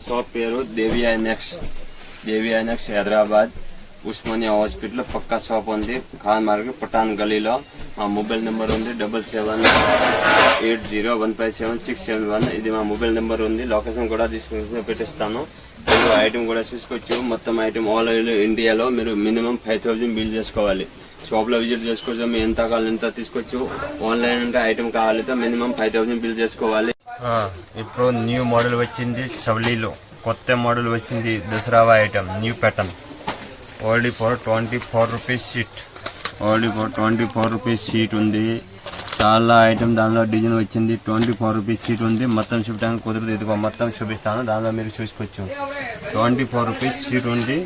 Shop పేరు దేవి ఐనెక్స్ Hyderabad Osmania hospital పక్కా shop ఉంది. Khan market Patan గలీలో. మా మొబైల్ నెంబర్ ఉంది 7780157671. ఇది మా మొబైల్ నెంబర్ ఉంది. లొకేషన్ కూడా తీసుకుని పెట్టిస్తాను. మీరు ఐటమ్ కూడా చూసుకోవచ్చు. మొత్తం ఐటమ్ ఆల్ ఇండియాలో మీరు మినిమం 5000 బిల్ చేసుకోవాలి. షాప్ లో విజిట్ చేసుకోవచ్చు. మీరు ఎంత కావాలి ఎంత తీసుకోవచ్చు. ఆన్లైన్ అంటే ఐటమ్ కావాలితే మినిమం 5000 బిల్ చేసుకోవాలి. ఇప్పుడు న్యూ మోడల్ వచ్చింది షవ్లీలో. కొత్త మోడల్ వచ్చింది Dasara item new pattern. Only for 24 rupees sheet. Only for 24 rupees sheet ఉంది. చాలా ఐటమ్ దానిలో డిజైన్ వచ్చింది. 24 రూపీస్ షీట్ ఉంది. మొత్తం చూపించడానికి కుదరదు. ఇదిగో మొత్తం చూపిస్తాను. దానిలో మీరు చూసుకోవచ్చు. 24 రూపీస్ షీట్ ఉంది.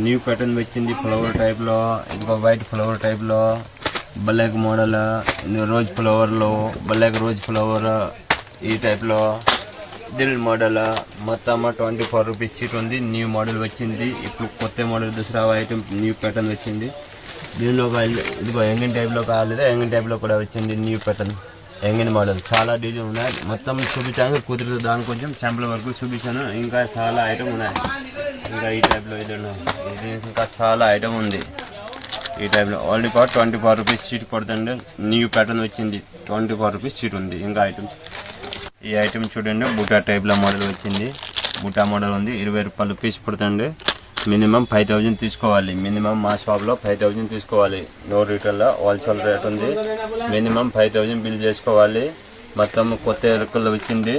న్యూ ప్యాటర్న్ వచ్చింది ఫ్లవర్ టైప్లో. ఇదిగో వైట్ ఫ్లవర్ టైప్లో, బ్లాక్ మోడల్, రోజ్ ఫ్లవర్లో, బ్లాక్ రోజ్ ఫ్లవర్ ఈ టైప్లో, దిల్ మోడల్. మొత్తం 24 రూపీస్ షీట్ ఉంది. న్యూ మోడల్ వచ్చింది. ఇప్పుడు కొత్త model Dasara item new pattern వచ్చింది. దీనిలో ఇదిగో ఎంగిన్ టైప్లో కావాలి. ఎంగిన్ టైప్లో కూడా వచ్చింది న్యూ ప్యాటర్న్ ఎంగిన్ మోడల్. చాలా డిజైన్ ఉన్నాయి. మొత్తం చూపించాను కుదరదు. దాని కొంచెం శాంపుల్ వరకు చూపించాను. ఇంకా చాలా ఐటమ్ ఉన్నాయి. ఇంకా ఈ టైప్లో ఇది ఉన్నాయి. ఇది ఇంకా చాలా ఐటమ్ ఉంది ఈ టైప్లో. ఓన్లీ ఫర్ 24 రూపీస్ షీట్ పడుతుంది. న్యూ ప్యాటర్న్ వచ్చింది. 24 రూపీస్ షీట్ ఉంది. ఇంకా ఐటమ్స్ ఈ ఐటమ్ చూడండి. బుటా టైప్లో మోడల్ వచ్చింది. బుటా మోడల్ ఉంది. 20 రూపాయలు పీస్ పడుతుంది. మినిమం 5000 తీసుకోవాలి. మినిమం మా షాప్లో 5000 తీసుకోవాలి. నో రీటైల్లో హోల్సేల్ రేట్ ఉంది. మినిమం 5000 బిల్ చేసుకోవాలి. మొత్తం కొత్త రకాలు వచ్చింది.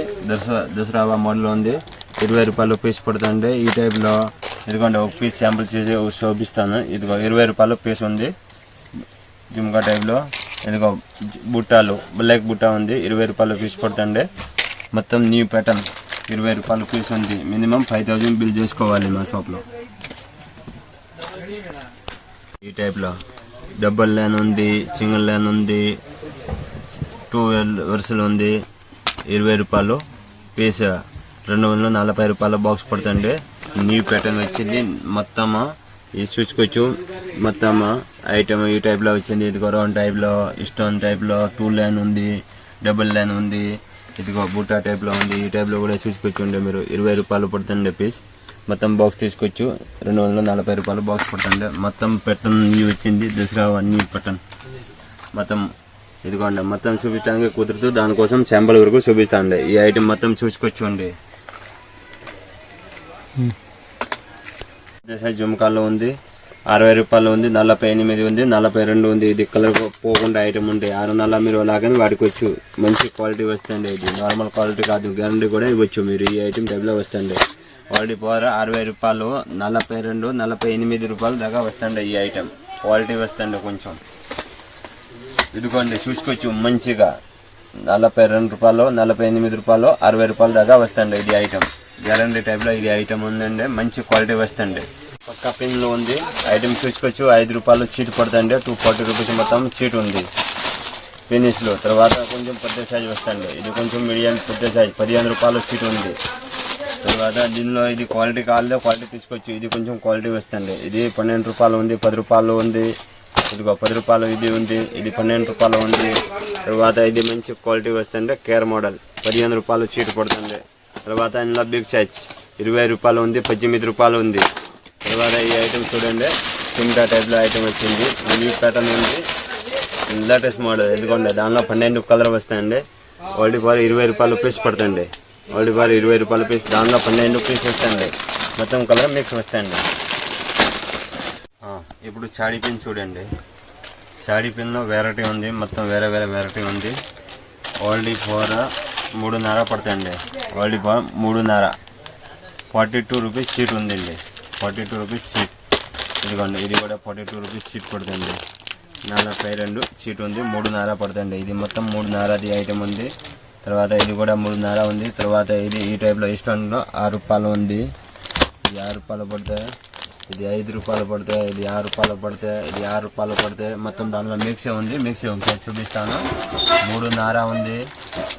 దసరా మోడల్ ఉంది. 20 రూపాయలు పీస్ పడుతుంది. ఈ టైప్లో ఇదిగోండి ఒక పీస్ శాంపుల్ చేసి చూపిస్తాను. ఇదిగో 20 రూపాయలు పీస్ ఉంది. జుమ్కా టైప్లో ఇదిగో బుట్టాలు బ్లాక్ బుట్టా ఉంది. 20 రూపాయలు పీస్ పడుతుంది. మొత్తం న్యూ ప్యాటర్న్ 20 రూపాయలు పీస్ ఉంది. మినిమం 5000 బిల్ చేసుకోవాలి మా షాప్లో. ఈ టైప్లో డబుల్ లైన్ ఉంది, సింగిల్ లైన్ ఉంది, 2 వరుసలు ఉంది. 20 రూపాయలు పీస్. 240 రూపాయల బాక్స్ పడుతుంది. న్యూ ప్యాటర్న్ వచ్చింది. మొత్తం ఇది చూసుకోవచ్చు. మొత్తం ఐటమ్ ఈ టైప్లో వచ్చింది. ఇదిగో రౌండ్ టైప్లో, స్టోన్ టైప్లో, 2 లైన్ ఉంది, డబుల్ లైన్ ఉంది. ఇదిగో బూటా టైప్లో ఉంది. ఈ టైప్లో కూడా చూసుకోవచ్చు. మీరు 20 రూపాయలు పడుతుంది పీస్. మొత్తం బాక్స్ తీసుకోవచ్చు. 240 రూపాయలు బాక్స్ పడుతుంది. మొత్తం ప్యాటర్న్ న్యూ వచ్చింది. దసరా న్యూ ప్యాటర్న్ మొత్తం ఇదిగోండి. మొత్తం చూపించడానికి కుదరదు. దానికోసం శాంపుల్ వరకు చూపిస్తాండి. ఈ ఐటమ్ మొత్తం చూసుకోవచ్చు. జుమ్కాలో ఉంది. 60 రూపాయలు ఉంది. 48 ఉంది, 42 ఉంది. ఇది కలర్ పోకుండా ఐటమ్ ఉంటాయి. 6 మీరు అలాగని వాడుకోవచ్చు. మంచి క్వాలిటీ వస్తుంది. ఇది నార్మల్ క్వాలిటీ కాదు. గ్యారంటీ కూడా ఇవ్వచ్చు. మీరు ఈ ఐటమ్ టైప్లో వస్తుంది. క్వాలిటీ పవర్ 60 రూపాయలు, 42, 48 రూపాయలు దాకా వస్తుంది. ఈ ఐటమ్ క్వాలిటీ వస్తుంది కొంచెం. ఇదిగోండి చూసుకోవచ్చు. మంచిగా 42 రూపాయలు, 48 రూపాయలు, 60 రూపాయల దాకా వస్తుంది. ఇది ఐటమ్ గ్యారంటీ టైప్లో ఇది ఐటమ్ ఉందండి. మంచి క్వాలిటీ వస్తుంది. పక్క పిన్లో ఉంది. ఐటమ్ చూసుకోవచ్చు. 5 రూపాయలు చీట్ పడుతుంది. 240 రూపీస్ మొత్తం చీట్ ఉంది ఫినిష్లో. తర్వాత కొంచెం పెద్ద సైజ్ వస్తుంది. ఇది కొంచెం మీడియం పెద్ద సైజ్ 15 రూపాయలు చీట్ ఉంది. తర్వాత దీనిలో ఇది క్వాలిటీ కావాలంటే క్వాలిటీ తీసుకోవచ్చు. ఇది కొంచెం క్వాలిటీ వస్తుంది. ఇది 12 రూపాయలు ఉంది, 10 రూపాయలు ఉంది. ఇదిగో 10 రూపాయలు ఇది ఉంది. ఇది 12 రూపాయలు ఉంది. తర్వాత ఇది మంచి క్వాలిటీ వస్తుంది. కేర్ మోడల్ 15 రూపాయలు చీట్ పడుతుంది. తర్వాత ఇందులో బిగ్ సైజ్ 20 రూపాయలు ఉంది, 18 రూపాయలు ఉంది. తర్వాత ఈ ఐటమ్ చూడండి. సింటా టైప్లో ఐటమ్ వచ్చింది. న్యూ ప్యాటర్న్ ఉంది. లేటెస్ట్ మోడల్ ఎదుగుండే. దానిలో 12 కలర్ వస్తాయండి. ఓల్డ్ ఫర్ 20 రూపాయలు పీస్ పడుతుంది. ఓల్డ్ ఫర్ 20 రూపాయల పీస్. దానిలో 12 పీస్ వస్తాయండి. మొత్తం కలర్ మిక్స్ వస్తాయండి. ఇప్పుడు చాడీ పిన్ చూడండి. చాడీ పిన్లో వెరైటీ ఉంది. మొత్తం వేరే వెరైటీ ఉంది. ఓల్డ్ ఫర్ 3.5 పడుతుంది. ఓల్డ్ ఫర్ 3.5 42 రూపీస్ షీట్ ఉందండి. 42 రూపీస్ షీట్. ఇదిగోండి. ఇది కూడా 42 రూపీస్ షీట్ పడుతుంది. 42 షీట్ ఉంది. 3.5 పడుతుంది. ఇది మొత్తం 3.5 ఐటమ్ ఉంది. తర్వాత ఇది కూడా 3.5 ఉంది. తర్వాత ఇది ఈ టైప్లో ఇస్టోన్లో 6 రూపాయలు ఉంది. ఇది 6 రూపాయలు పడతాయి. ఇది 5 రూపాయలు పడతాయి. ఇది 6 రూపాయలు పడతాయి. ఇది 6 రూపాయలు పడతాయి. మొత్తం దానిలో మిక్సీ ఉంది. మిక్సీ ఒకసారి చూపిస్తాను. 3.5 ఉంది,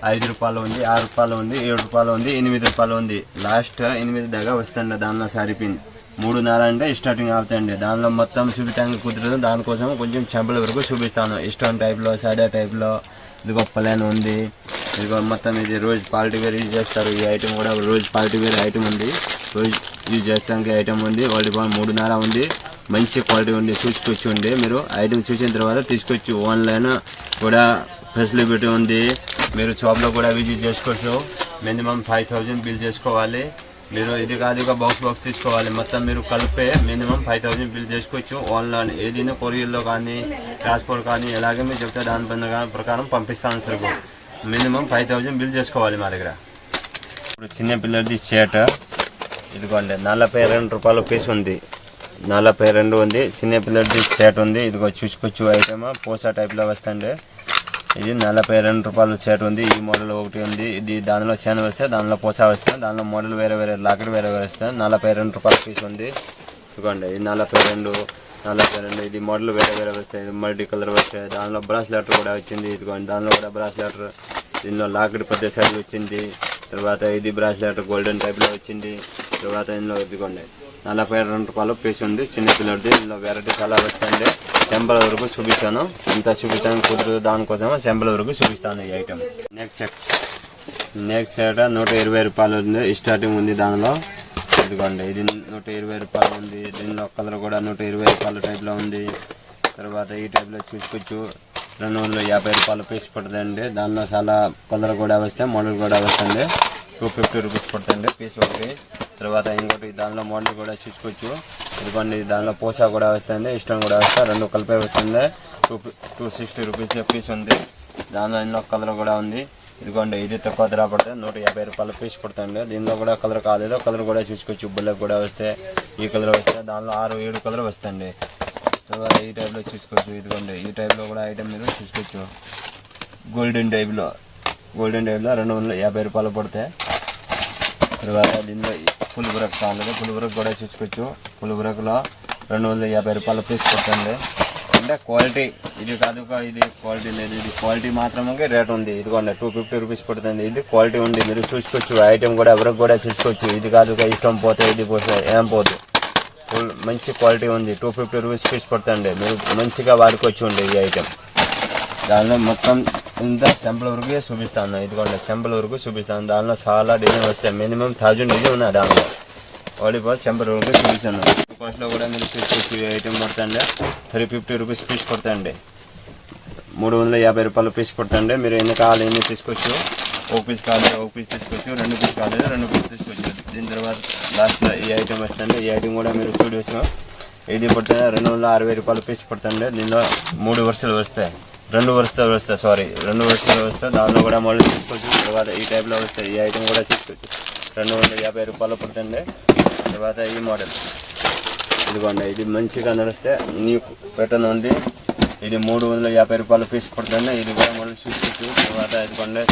5 రూపాయలు ఉంది, 6 రూపాయలు ఉంది, 7 రూపాయలు ఉంది, 8 రూపాయలు ఉంది. లాస్ట్ 8 దాకా వస్తుంది. దానిలో సారీ పిన్ 3.5 అంటే స్టార్టింగ్ అవుతాయండి. దానిలో మొత్తం చూపించడానికి కుదరదు. దానికోసం కొంచెం చెంపల వరకు చూపిస్తాను. ఇస్టోన్ టైప్లో, సాడా టైప్లో, ఇదిగో ప్లాన్ ఉంది. ఇదిగో మొత్తం ఇది రోజు పార్టీ వేర్ యూజ్ చేస్తారు. ఈ ఐటమ్ కూడా రోజు పార్టీ వేర్ ఐటమ్ ఉంది, రోజు యూజ్ చేయడానికి ఐటమ్ ఉంది. వాళ్ళ 3.5 ఉంది, మంచి క్వాలిటీ ఉంది, చూసుకొచ్చి ఉండి మీరు ఐటమ్ చూసిన తర్వాత తీసుకొచ్చి. ఆన్లైన్ కూడా ఫెసిలిటీ ఉంది, మీరు షాప్లో కూడా విజిట్ చేసుకోవచ్చు. మినిమం 5,000 బిల్ చేసుకోవాలి మీరు. ఇది కాదు బాక్స్ తీసుకోవాలి, మొత్తం మీరు కలిపే మినిమం 5,000 బిల్ చేసుకోవచ్చు. ఆన్లైన్ ఏదైనా కొరియర్లో కానీ ట్రాన్స్పోర్ట్ కానీ ఎలాగే మీరు చెప్తే దాని ప్రకారం పంపిస్తాను సరుకు. మినిమం 5,000 బిల్ చేసుకోవాలి మా దగ్గర. ఇప్పుడు చిన్న పిల్లలది షర్ట్ ఇదిగోండి 42 రూపాయల పీస్ ఉంది, 42 ఉంది. చిన్న పిల్లలది షర్ట్ ఉంది, ఇదిగో చూసుకోవచ్చు. ఐటమ్ పోసా టైప్లో వస్తుంది. ఇది 42 రూపాయల షర్ట్ ఉంది. ఈ మోడల్ ఒకటి ఉంది, ఇది దానిలో చైన్ వస్తే దానిలో పోసా వస్తుంది, దానిలో మోడల్ వేరే లాకెట్ వేరే వస్తుంది. 42 రూపాయల పీస్ ఉంది. ఇదిగోండి ఇది 42. ఇది మోడల్ వేరే వస్తాయి, ఇది మల్టీ కలర్ వస్తాయి. దానిలో బ్రాస్లెట్ కూడా వచ్చింది, ఇదిగోండి దానిలో కూడా బ్రాస్లెట్. దీనిలో లాకెట్ పెద్ద సైజ్ వచ్చింది. తర్వాత ఇది బ్రాస్లెట్ గోల్డెన్ టైప్లో వచ్చింది. తర్వాత ఇందులో ఇదిగోండి 42 రూపాయల పీస్ ఉంది చిన్న పిల్లలది. ఇందులో వెరైటీ చాలా వస్తాయండి. శాంపుల్ వరకు చూపిస్తాను, ఎంత చూపిస్తాను కుదరదు, దానికోసం శాంపుల్ వరకు చూపిస్తాను ఈ ఐటమ్. నెక్స్ట్ సెట్ 120 రూపాయలు ఉంది, స్టార్టింగ్ ఉంది దానిలో. ఇదిగోండి ఇది 120 రూపాయలు ఉంది. దీనిలో కలర్ కూడా 120 రూపాయల టైప్లో ఉంది. తర్వాత ఈ టైప్లో చూసుకోవచ్చు. 250 రూపాయల పీస్ పడుతుందండి. దానిలో చాలా కలర్ కూడా వస్తాయి, మోడల్ కూడా వస్తుంది. 250 రూపీస్ పడుతుంది పీస్ ఒకటి. తర్వాత ఇంకోటి దానిలో మోడల్ కూడా చూసుకోవచ్చు. ఇదిగోండి దానిలో పోసా కూడా వస్తుంది, ఇష్టం కూడా వస్తాయి, రెండు కలిపే వస్తుంది. 260 రూపీస్ పీస్ ఉంది. దానిలో ఇందులో కలర్ కూడా ఉంది. ఇదిగోండి ఇది తక్కువ ధర పడుతుంది, 150 రూపాయల పీస్ పడుతుంది. దీనిలో కూడా కలర్ కాలేదు, కలర్ కూడా చూసుకోవచ్చు. బుల్లెట్ కూడా వస్తే ఈ కలర్ వస్తే దానిలో 6-7 కలర్ వస్తుంది. తర్వాత ఈ టైప్లో చూసుకోవచ్చు. ఇదిగోండి ఈ టైప్లో కూడా ఐటమ్ మీరు చూసుకోవచ్చు. గోల్డెన్ టైప్లో 250 రూపాయలు పడతాయి. తర్వాత దీనిలో ఫుల్ బ్రక్ కాలేదు, ఫుల్ బ్రక్ కూడా చూసుకోవచ్చు. ఫుల్ బ్రక్లో 250 రూపాయల పీస్ పడుతుంది. అంటే క్వాలిటీ ఇది కాదు, ఇది క్వాలిటీ లేదు, ఇది క్వాలిటీ మాత్రమే రేట్ ఉంది. ఇదిగోండి 250 రూపీస్ పడుతుంది. ఇది క్వాలిటీ ఉంది, మీరు చూసుకోవచ్చు. ఐటమ్ కూడా ఎవరికి కూడా చూసుకోవచ్చు. ఇది కాదు ఇష్టం పోతే ఇది పోతే ఏం పోదు, ఫుల్ మంచి క్వాలిటీ ఉంది. 250 రూపీస్ పీస్ పడుతుంది, మీరు మంచిగా వాడుకోవచ్చు ఉండి ఈ ఐటమ్. దానిలో మొత్తం ఇంత శాంపుల్ వరకు చూపిస్తాను. ఇదిగోండి శాంపుల్ వరకు చూపిస్తాను. దానిలో చాలా డిజైన్ వస్తాయి, మినిమం 1000 డిజైన్ ఉన్నాయి దానిలో. వాలీబాల్ శాంపుల్ వరకు చూపిస్తాను. కాస్ట్లో కూడా మీరు చూసుకోవచ్చు. ఈ ఐటమ్ పడుతుంది 350 రూపీస్ పీస్ పడుతుంది. 350 రూపాయల పీస్ పడుతుంది. మీరు ఎన్ని కావాలి ఎన్ని తీసుకోవచ్చు. ఒక పీస్ కావాలి ఒక పీస్ తీసుకోవచ్చు, 2 పీస్ కావాలి 2 పీస్ తీసుకోవచ్చు. దీని తర్వాత లాస్ట్లో ఈ ఐటమ్ వస్తుంది. ఈ ఐటమ్ కూడా మీరు చూడవచ్చు. ఇది పడుతుంది 260 రూపాయల పీస్ పడుతుంది. దీనిలో 3 వరుసలు వస్తాయి, 2 వరుసలు వస్తాయి, 2 వరుసలు వస్తాయి. దానిలో కూడా మోడల్ తీసుకోవచ్చు. తర్వాత ఈ టైప్లో వస్తాయి. ఈ ఐటమ్ కూడా తీసుకోవచ్చు. 250 రూపాయలు పడుతుంది. తర్వాత ఈ మోడల్ ఇదిగోండి, ఇది మంచిగా నడిస్తే న్యూ ప్యాటర్న్ ఉంది. ఇది 350 రూపాయల పీస్ పడుతుంది. ఇది కూడా మోడల్ చూసుకోవచ్చు. తర్వాత ఇదిగోండి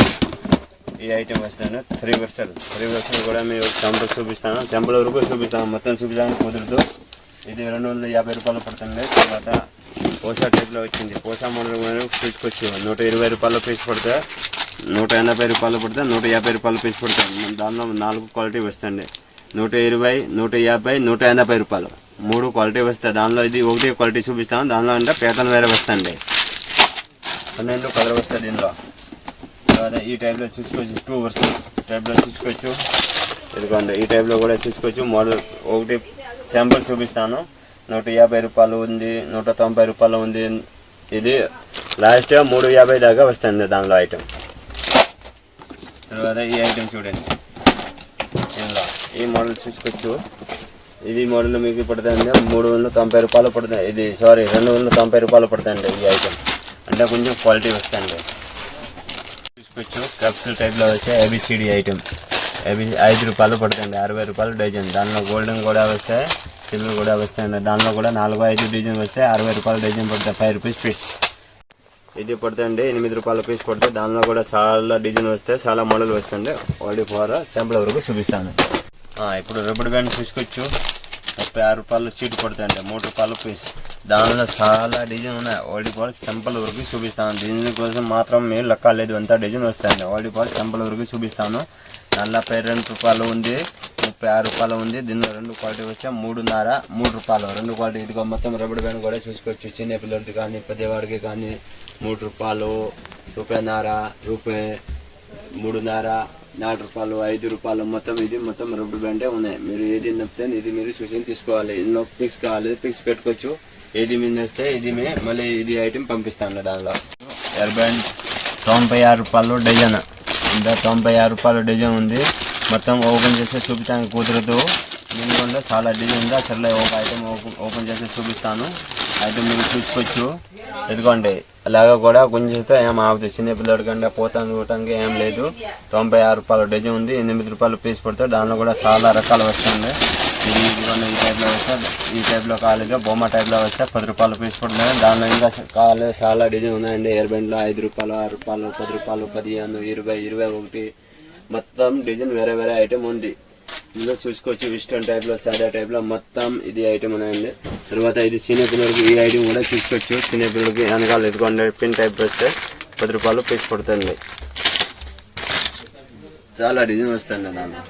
ఈ ఐటమ్ వస్తుంది 3 వరుసలు కూడా మీరు శాంపుల్ చూపిస్తాను, శాంపుల్ వరకు చూపిస్తాను, మొత్తం చూపించడానికి కుదరదు. ఇది 250 రూపాయలు పడుతుంది. తర్వాత పోసా టైప్లో వచ్చింది. పోసా మోడల్ కూడా చూసుకోవచ్చు. 120 రూపాయల పీస్ పడితే 180 రూపాయలు పడితే 150 రూపాయల పీస్ పడుతుంది. దానిలో 4 క్వాలిటీ వస్తుంది. 120, 150, 180 రూపాయలు 3 క్వాలిటీ వస్తాయి. దానిలో ఇది ఒకటి క్వాలిటీ చూపిస్తాను. దానిలో అంటే ప్యాటర్న్ వేరే వస్తుంది, 12 కలర్ వస్తాయి దీనిలో. తర్వాత ఈ టైప్లో చూసుకోవచ్చు. 2 వరుసలు టైప్లో చూసుకోవచ్చు. ఇదిగోండి ఈ టైప్లో కూడా చూసుకోవచ్చు. మోడల్ ఒకటి శాంపుల్ చూపిస్తాను. 150 రూపాయలు ఉంది, 190 రూపాయలు ఉంది. ఇది లాస్ట్ 350 దాకా వస్తుంది దానిలో ఐటమ్. తర్వాత ఈ ఐటమ్ చూడండి, ఇందులో ఈ మోడల్ చూసుకోవచ్చు. ఇది మోడల్ మీకు పడుతుంది 390 రూపాయలు పడుతుంది. ఇది 290 రూపాయలు పడుతుంది ఈ ఐటమ్. అంటే కొంచెం క్వాలిటీ వస్తుంది. చూసుకోవచ్చు. క్యాప్సూల్ టైప్లో వచ్చే ABCD ఐటమ్. 5 రూపాయలు పడుతుంది, 60 రూపాయలు డజన్. దానిలో గోల్డెన్ కూడా వస్తాయి, సిల్వర్ కూడా వస్తాయండి. దానిలో కూడా 4-5 డిజైన్ వస్తాయి. 60 రూపాయలు డజన్ పడతాయి, 5 రూపీస్ పీస్. ఇది పడుతుంది 8 రూపాయల పీస్ పడుతుంది. దానిలో కూడా చాలా డిజైన్ వస్తాయి, చాలా మోడల్ వస్తుంది. వాడి ఫోర్ శాంపుల్ వరకు చూపిస్తాను. ఇప్పుడు రబ్బర్ బ్యాండ్ చూసుకోవచ్చు. 36 రూపాయలు చీటు పడుతుంది, 3 రూపాయల పీస్. దానిలో చాలా డిజైన్ ఉన్నాయి. వాడి ఫోర్ శాంపుల్ వరకు చూపిస్తాను. డిజైన్ కోసం మాత్రం మీరు లెక్క లేదు, అంత డిజైన్ వస్తాయండి. వాడి ఫోర్ శాంపుల్ వరకు చూపిస్తాను. 42 రూపాయలు ఉంది, 36 రూపాయలు ఉంది. దీనిలో 2 క్వాలిటీ వస్తే 3 రూపాయలు 2 క్వాలిటీ. ఇదిగో మొత్తం రబ్బర్ బ్యాండ్ కూడా చూసుకోవచ్చు. చిన్న పిల్లలకి కానీ పెద్దవాడికి కానీ 3 రూపాయలు, రూపాయి. 3.5, 4 రూపాయలు, 5 రూపాయలు మొత్తం ఇది మొత్తం రబ్బర్ బ్యాండే ఉన్నాయి. మీరు ఏది నప్పితే ఇది మీరు చూసి తీసుకోవాలి. ఇందులో పిక్స్ కావాలి, పిక్స్ పెట్టుకోవచ్చు. ఏది మీద వస్తే ఇది మళ్ళీ ఇది ఐటమ్ పంపిస్తాను. దానిలో ఎయిర్ బ్యాండ్ 96 రూపాయలు డజన్. ఇంకా 96 రూపాయలు డజన్ ఉంది. మొత్తం ఓపెన్ చేసి చూపించడానికి కుదరదు, ఎందుకంటే చాలా డిజైన్ ఉంది. అసలు ఒక ఐటమ్ ఓపెన్ చేసి చూపిస్తాను. ఐటమ్ మీరు చూసుకోవచ్చు. ఎందుకంటే అలాగా కూడా కొంచెం ఏం ఆగుతుంది. చిన్నపిల్లడి కంటే పోతానికి ఏం లేదు. 96 రూపాయలు డజన్ ఉంది. 8 రూపాయలు పీస్ పడుతుంది. దానిలో కూడా చాలా రకాలు వస్తుంది. ఇది ఈ టైప్లో వస్తే, ఈ టైప్లో కాలేగా బొమ్మ టైప్లో వస్తే 10 రూపాయలు పీస్ పడుతుంది. దానిలో ఇంకా కాలే చాలా డిజైన్ ఉన్నాయండి. ఎయిర్ బ్యాండ్లో 5 రూపాయలు, 6 రూపాయలు, 10 రూపాయలు, 15, 20, 21 మొత్తం డిజైన్ వేరే వేరే ఐటమ్ ఉంది. ఇందులో చూసుకోవచ్చు. వెస్టర్న్ టైప్లో, సాదా టైప్లో మొత్తం ఇది ఐటమ్ ఉన్నాయండి. తర్వాత ఇది చిన్నపిల్లలకి ఈ ఐటమ్ కూడా చూసుకోవచ్చు. చిన్నపిల్లలకి వెనకాల ఎదుగుండే పిన్ టైప్ వస్తే 10 రూపాయలు పీస్ పడుతుంది. చాలా డిజైన్ వస్తుంది దాంట్లో.